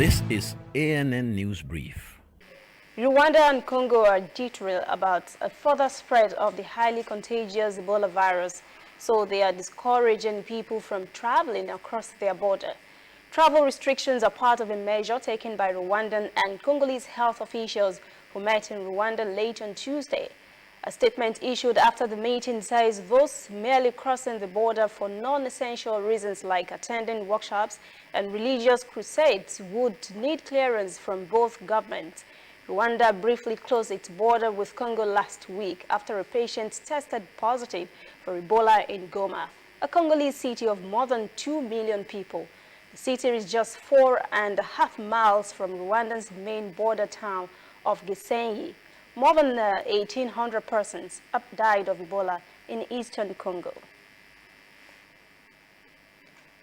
This is ANN News Brief. Rwanda and Congo are detailed about a further spread of the highly contagious Ebola virus, so they are discouraging people from traveling across their border. Travel restrictions are part of a measure taken by Rwandan and Congolese health officials who met in Rwanda late on Tuesday. A statement issued after the meeting says those merely crossing the border for non-essential reasons like attending workshops and religious crusades would need clearance from both governments. Rwanda briefly closed its border with Congo last week after a patient tested positive for Ebola in Goma, a Congolese city of more than 2 million people. The city is just 4.5 miles from Rwanda's main border town of Gisenyi. More than 1,800 persons have died of Ebola in eastern Congo.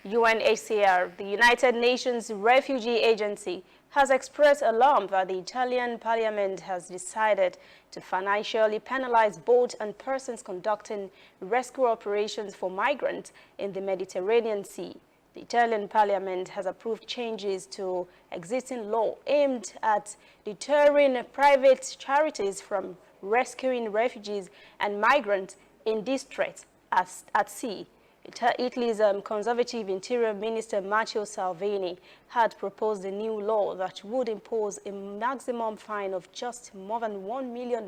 UNHCR, the United Nations Refugee Agency, has expressed alarm that the Italian parliament has decided to financially penalize boats and persons conducting rescue operations for migrants in the Mediterranean Sea. The Italian parliament has approved changes to existing law aimed at deterring private charities from rescuing refugees and migrants in distress at sea. Italy's conservative interior minister Matteo Salvini had proposed a new law that would impose a maximum fine of just more than $1 million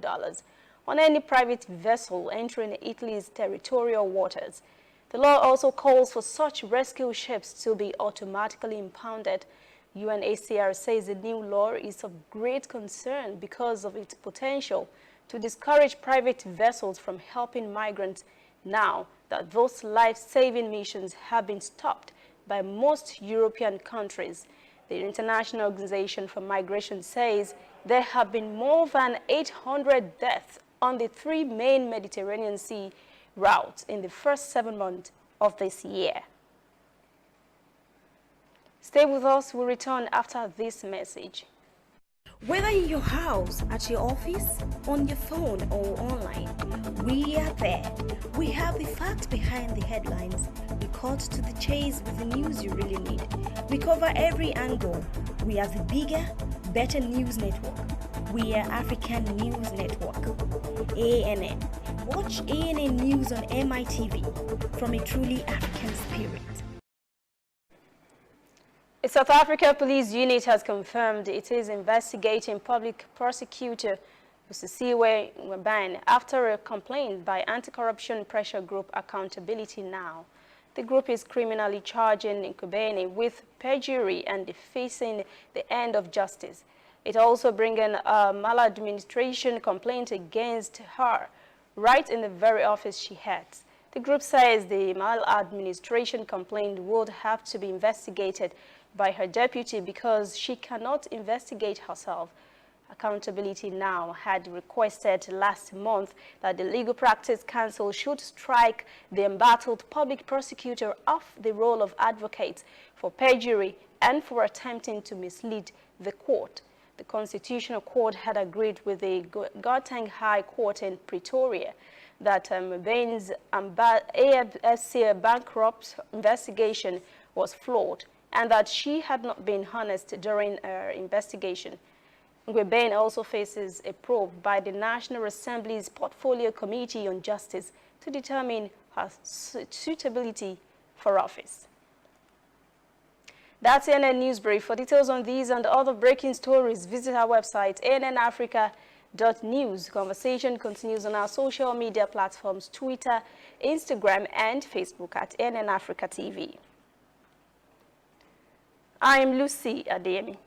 on any private vessel entering Italy's territorial waters. The law also calls for such rescue ships to be automatically impounded. UNHCR says the new law is of great concern because of its potential to discourage private vessels from helping migrants now that those life-saving missions have been stopped by most European countries. The International Organization for Migration says there have been more than 800 deaths on the 3 main Mediterranean Sea routes in the first 7 months of this year. Stay with us, we'll return after this message. Whether in your house, at your office, on your phone or online, we are there. We have the facts behind the headlines. We cut to the chase with the news you really need. We cover every angle. We are the bigger, better news network. We are African News Network, ANN. Watch ANN News on MITV from a truly African spirit. A South Africa police unit has confirmed it is investigating public prosecutor Busisiwe Ngwebane after a complaint by anti-corruption pressure group Accountability Now. The group is criminally charging Ngwebane with perjury and defacing the end of justice. It also bringing a maladministration complaint against her right in the very office she heads. The group says the maladministration complaint would have to be investigated by her deputy because she cannot investigate herself. Accountability Now had requested last month that the Legal Practice Council should strike the embattled public prosecutor off the role of advocate for perjury and for attempting to mislead the court. The Constitutional Court had agreed with the Gauteng High Court in Pretoria that Ngwebane's AFSC bankrupt investigation was flawed and that she had not been honest during her investigation. Ngwebane also faces a probe by the National Assembly's Portfolio Committee on Justice to determine her suitability for office. That's ANN News Brief. For details on these and other breaking stories, visit our website, annafrica.news. Conversation continues on our social media platforms, Twitter, Instagram, and Facebook at ANN Africa TV. I'm Lucy Adeyemi.